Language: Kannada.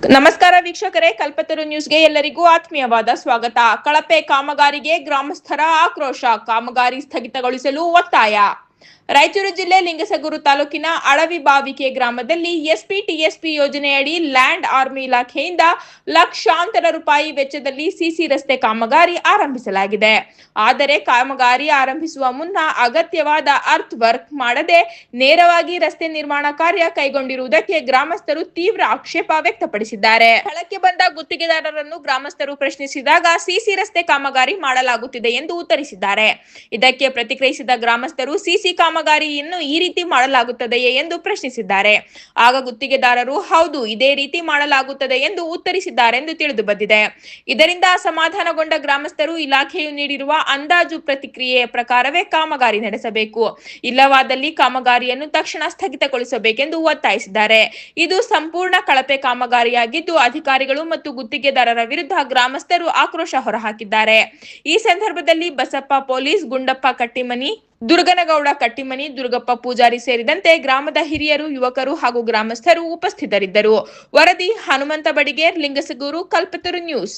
ನಮಸ್ಕಾರ ವೀಕ್ಷಕರೇ, ಕಲ್ಪತರು ನ್ಯೂಸ್ಗೆ ಎಲ್ಲರಿಗೂ ಆತ್ಮೀಯವಾದ ಸ್ವಾಗತ. ಕಳಪೆ ಕಾಮಗಾರಿಗೆ ಗ್ರಾಮಸ್ಥರ ಆಕ್ರೋಶ, ಕಾಮಗಾರಿ ಸ್ಥಗಿತಗೊಳಿಸಲು ಒತ್ತಾಯ. ರಾಯಚೂರು ಜಿಲ್ಲೆ ಲಿಂಗಸಗೂರು ತಾಲೂಕಿನ ಅಳವಿಬಾವಿಕೆ ಗ್ರಾಮದಲ್ಲಿ ಎಸ್ಪಿ ಯೋಜನೆಯಡಿ ಲ್ಯಾಂಡ್ ಆರ್ಮಿ ಇಲಾಖೆಯಿಂದ ಲಕ್ಷಾಂತರ ರೂಪಾಯಿ ವೆಚ್ಚದಲ್ಲಿ ಸಿಸಿ ರಸ್ತೆ ಕಾಮಗಾರಿ ಆರಂಭಿಸಲಾಗಿದೆ. ಆದರೆ ಕಾಮಗಾರಿ ಆರಂಭಿಸುವ ಮುನ್ನ ಅಗತ್ಯವಾದ ಅರ್ತ್ ವರ್ಕ್ ಮಾಡದೆ ನೇರವಾಗಿ ರಸ್ತೆ ನಿರ್ಮಾಣ ಕಾರ್ಯ ಕೈಗೊಂಡಿರುವುದಕ್ಕೆ ಗ್ರಾಮಸ್ಥರು ತೀವ್ರ ಆಕ್ಷೇಪ ವ್ಯಕ್ತಪಡಿಸಿದ್ದಾರೆ. ಸ್ಥಳಕ್ಕೆ ಬಂದ ಗುತ್ತಿಗೆದಾರರನ್ನು ಗ್ರಾಮಸ್ಥರು ಪ್ರಶ್ನಿಸಿದಾಗ ಸಿಸಿ ರಸ್ತೆ ಕಾಮಗಾರಿ ಮಾಡಲಾಗುತ್ತಿದೆ ಎಂದು ಉತ್ತರಿಸಿದ್ದಾರೆ. ಇದಕ್ಕೆ ಪ್ರತಿಕ್ರಿಯಿಸಿದ ಗ್ರಾಮಸ್ಥರು ಸಿಸಿ ಕಾಮಗಾರಿಯನ್ನು ಈ ರೀತಿ ಮಾಡಲಾಗುತ್ತದೆಯೇ ಎಂದು ಪ್ರಶ್ನಿಸಿದ್ದಾರೆ. ಆಗ ಗುತ್ತಿಗೆದಾರರು ಹೌದು, ಇದೇ ರೀತಿ ಮಾಡಲಾಗುತ್ತದೆ ಎಂದು ಉತ್ತರಿಸಿದ್ದಾರೆಂದು ತಿಳಿದು ಬಂದಿದೆ. ಇದರಿಂದ ಅಸಮಾಧಾನಗೊಂಡ ಗ್ರಾಮಸ್ಥರು ಇಲಾಖೆಯು ನೀಡಿರುವ ಅಂದಾಜು ಪ್ರತಿಕ್ರಿಯೆಯ ಪ್ರಕಾರವೇ ಕಾಮಗಾರಿ ನಡೆಸಬೇಕು, ಇಲ್ಲವಾದಲ್ಲಿ ಕಾಮಗಾರಿಯನ್ನು ತಕ್ಷಣ ಸ್ಥಗಿತಗೊಳಿಸಬೇಕೆಂದು ಒತ್ತಾಯಿಸಿದ್ದಾರೆ. ಇದು ಸಂಪೂರ್ಣ ಕಳಪೆ ಕಾಮಗಾರಿಯಾಗಿದ್ದು ಅಧಿಕಾರಿಗಳು ಮತ್ತು ಗುತ್ತಿಗೆದಾರರ ವಿರುದ್ಧ ಗ್ರಾಮಸ್ಥರು ಆಕ್ರೋಶ ಹೊರಹಾಕಿದ್ದಾರೆ. ಈ ಸಂದರ್ಭದಲ್ಲಿ ಬಸಪ್ಪ ಪೊಲೀಸ್, ಗುಂಡಪ್ಪ ಕಟ್ಟಿಮನಿ, ದುರ್ಗನಗೌಡ ಕಟ್ಟಿಮನಿ, ದುರ್ಗಪ್ಪ ಪೂಜಾರಿ ಸೇರಿದಂತೆ ಗ್ರಾಮದ ಹಿರಿಯರು, ಯುವಕರು ಹಾಗೂ ಗ್ರಾಮಸ್ಥರು ಉಪಸ್ಥಿತರಿದ್ದರು. ವರದಿ ಹನುಮಂತ ಬಡಿಗೇರ್, ಲಿಂಗಸಗೂರು, ಕಲ್ಪತರು ನ್ಯೂಸ್.